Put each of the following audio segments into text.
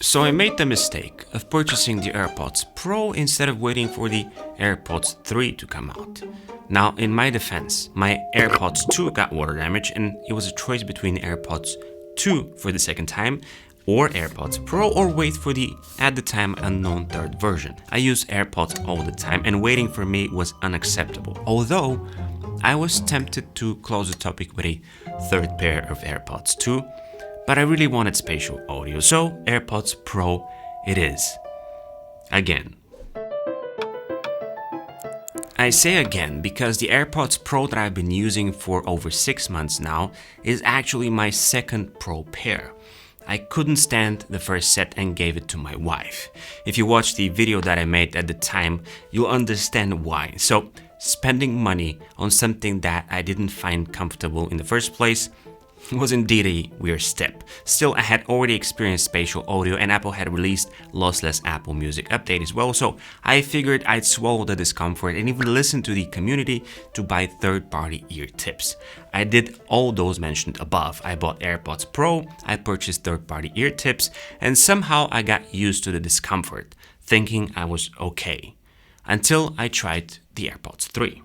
So I made the mistake of purchasing the AirPods Pro instead of waiting for the AirPods 3 to come out. Now, in my defense, my AirPods 2 got water damage and it was a choice between AirPods 2 for the second time or AirPods Pro or wait for the, at the time, unknown third version. I use AirPods all the time and waiting for me was unacceptable. Although, I was tempted to close the topic with a third pair of AirPods 2, but I really wanted spatial audio, so AirPods Pro it is. Again. I say again because the AirPods Pro that I've been using for over 6 months now is actually my second Pro pair. I couldn't stand the first set and gave it to my wife. If you watch the video that I made at the time, you'll understand why. So, spending money on something that I didn't find comfortable in the first place was indeed a weird step. Still, I had already experienced spatial audio and Apple had released lossless Apple Music update as well, so I figured I'd swallow the discomfort and even listen to the community to buy third-party ear tips. I did all those mentioned above. I bought AirPods Pro, I purchased third-party ear tips, and somehow I got used to the discomfort, thinking I was okay. Until I tried the AirPods 3.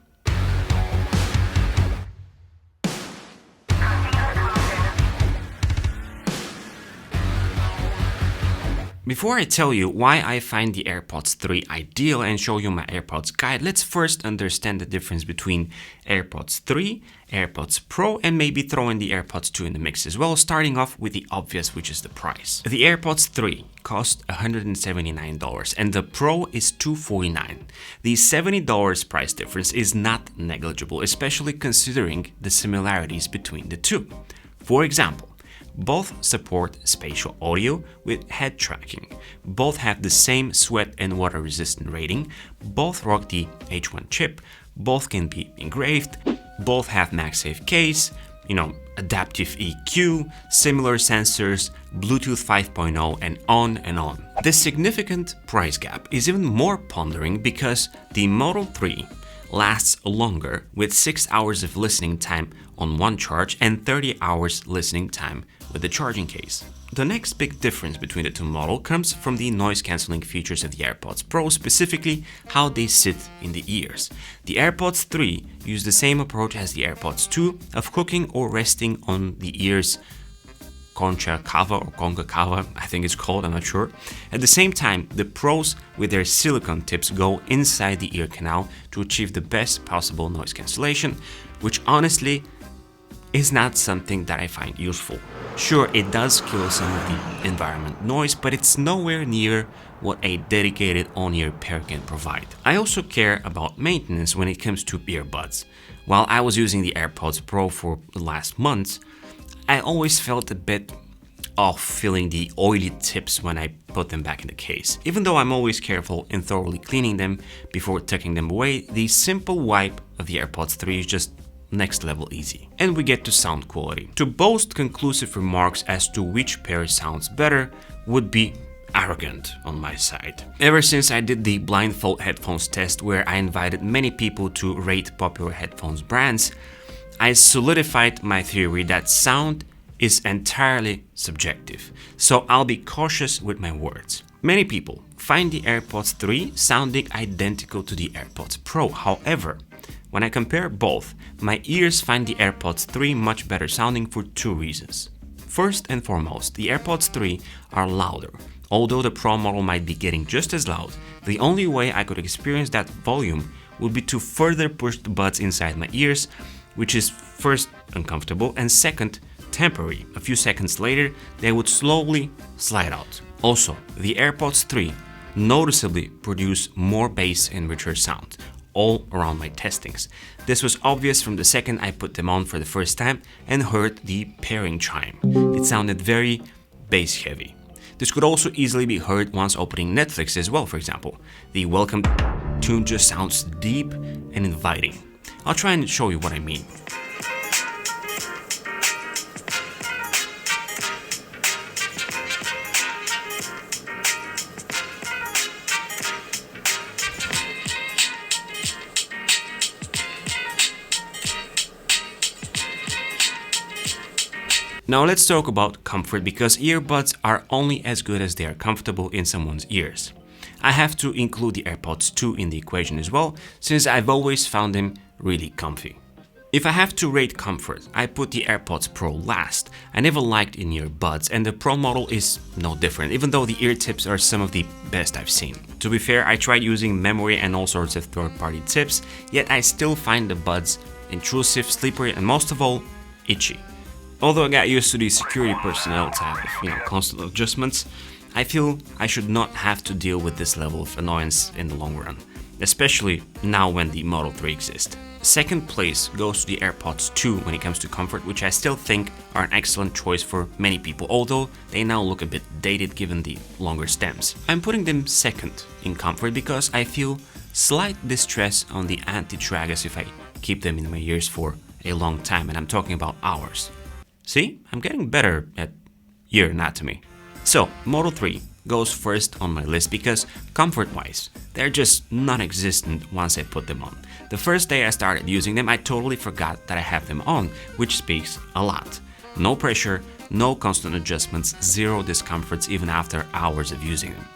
Before I tell you why I find the AirPods 3 ideal and show you my AirPods guide, let's first understand the difference between AirPods 3, AirPods Pro, and maybe throw in the AirPods 2 in the mix as well, starting off with the obvious, which is the price. The AirPods 3 cost $179 and the Pro is $249. The $70 price difference is not negligible, especially considering the similarities between the two. For example, both support spatial audio with head tracking. Both have the same sweat and water resistant rating. Both rock the H1 chip. Both can be engraved. Both have MagSafe case, adaptive EQ, similar sensors, Bluetooth 5.0, and on and on. The significant price gap is even more pondering because the Model 3 lasts longer with 6 hours of listening time on one charge and 30 hours listening time with the charging case. The next big difference between the two models comes from the noise cancelling features of the AirPods Pro, specifically how they sit in the ears. The AirPods 3 use the same approach as the AirPods 2 of hooking or resting on the ears concha cava or concha cava, I think it's called, I'm not sure. At the same time, the Pros with their silicone tips go inside the ear canal to achieve the best possible noise cancellation, which honestly is not something that I find useful. Sure, it does kill some of the environment noise, but it's nowhere near what a dedicated on-ear pair can provide. I also care about maintenance when it comes to earbuds. While I was using the AirPods Pro for the last months, I always felt a bit off feeling the oily tips when I put them back in the case. Even though I'm always careful in thoroughly cleaning them before tucking them away, the simple wipe of the AirPods 3 is just next level easy. And we get to sound quality. To boast conclusive remarks as to which pair sounds better would be arrogant on my side. Ever since I did the blindfold headphones test where I invited many people to rate popular headphones brands, I solidified my theory that sound is entirely subjective, so I'll be cautious with my words. Many people find the AirPods 3 sounding identical to the AirPods Pro. However, when I compare both, my ears find the AirPods 3 much better sounding for two reasons. First and foremost, the AirPods 3 are louder. Although the Pro model might be getting just as loud, the only way I could experience that volume would be to further push the buds inside my ears, which is first uncomfortable and second temporary. A few seconds later, they would slowly slide out. Also, the AirPods 3 noticeably produce more bass and richer sound all around my testings. This was obvious from the second I put them on for the first time and heard the pairing chime. It sounded very bass heavy. This could also easily be heard once opening Netflix as well, for example. The welcome tune just sounds deep and inviting. I'll try and show you what I mean. Now let's talk about comfort, because earbuds are only as good as they are comfortable in someone's ears. I have to include the AirPods 2 in the equation as well, since I've always found them really comfy. If I have to rate comfort, I put the AirPods Pro last. I never liked in-ear buds, and the Pro model is no different, even though the ear tips are some of the best I've seen. To be fair, I tried using memory and all sorts of third-party tips, yet I still find the buds intrusive, slippery, and most of all, itchy. Although I got used to the security personnel type of, constant adjustments, I feel I should not have to deal with this level of annoyance in the long run, especially now when the Model 3 exists. Second place goes to the AirPods 2 when it comes to comfort, which I still think are an excellent choice for many people, although they now look a bit dated given the longer stems. I'm putting them second in comfort because I feel slight distress on the anti-tragus if I keep them in my ears for a long time, and I'm talking about hours. See, I'm getting better at ear anatomy. So, Model 3 goes first on my list because comfort-wise, they're just non-existent once I put them on. The first day I started using them, I totally forgot that I have them on, which speaks a lot. No pressure, no constant adjustments, zero discomforts even after hours of using them.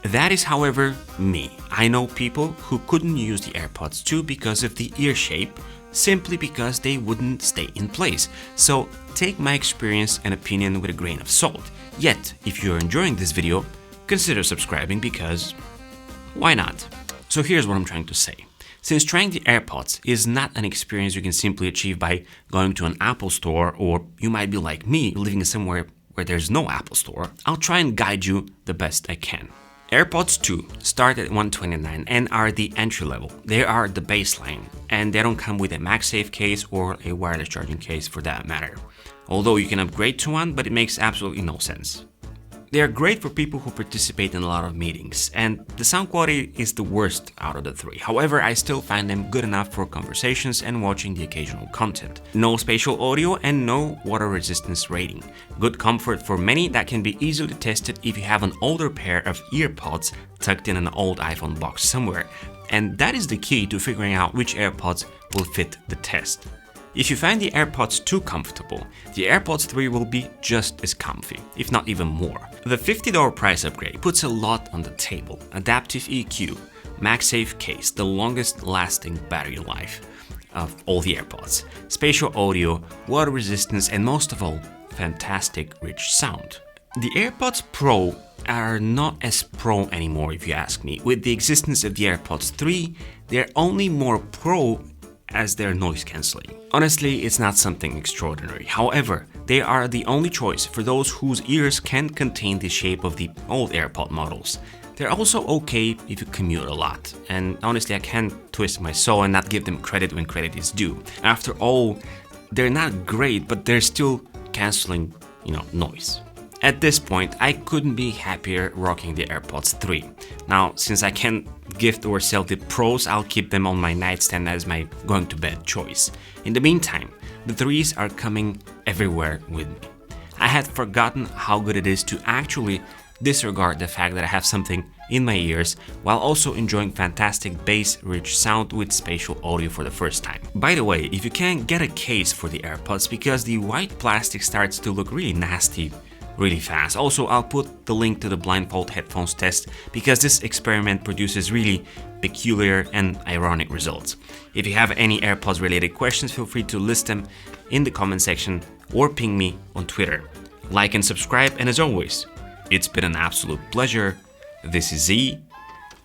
That is, however, me. I know people who couldn't use the AirPods 2 because of the ear shape, simply because they wouldn't stay in place. So take my experience and opinion with a grain of salt. Yet, if you're enjoying this video, consider subscribing because why not? So here's what I'm trying to say. Since trying the AirPods is not an experience you can simply achieve by going to an Apple store, or you might be like me, living somewhere where there's no Apple store, I'll try and guide you the best I can. AirPods 2 start at $129 and are the entry level. They are the baseline, and they don't come with a MagSafe case or a wireless charging case for that matter. Although you can upgrade to one, but it makes absolutely no sense. They are great for people who participate in a lot of meetings, and the sound quality is the worst out of the three. However, I still find them good enough for conversations and watching the occasional content. No spatial audio and no water resistance rating. Good comfort for many that can be easily tested if you have an older pair of earpods tucked in an old iPhone box somewhere. And that is the key to figuring out which AirPods will fit the test. If you find the AirPods 2 comfortable, the AirPods 3 will be just as comfy, if not even more. The $50 price upgrade puts a lot on the table. Adaptive EQ, MagSafe case, the longest lasting battery life of all the AirPods, spatial audio, water resistance, and most of all, fantastic rich sound. The AirPods Pro are not as pro anymore if you ask me. With the existence of the AirPods 3, they're only more pro as their noise cancelling. Honestly, it's not something extraordinary. However, they are the only choice for those whose ears can contain the shape of the old AirPod models. They're also okay if you commute a lot, and honestly I can't twist my soul and not give them credit when credit is due. After all, they're not great, but they're still cancelling, noise. At this point, I couldn't be happier rocking the AirPods 3. Now, since I can't gift or sell the Pros, I'll keep them on my nightstand as my going to bed choice. In the meantime, the 3s are coming everywhere with me. I had forgotten how good it is to actually disregard the fact that I have something in my ears while also enjoying fantastic bass-rich sound with spatial audio for the first time. By the way, if you can, get a case for the AirPods because the white plastic starts to look really nasty really fast. Also, I'll put the link to the blindfold headphones test because this experiment produces really peculiar and ironic results. If you have any AirPods related questions, feel free to list them in the comment section or ping me on Twitter. Like and subscribe, and as always, it's been an absolute pleasure. This is Z,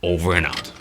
over and out.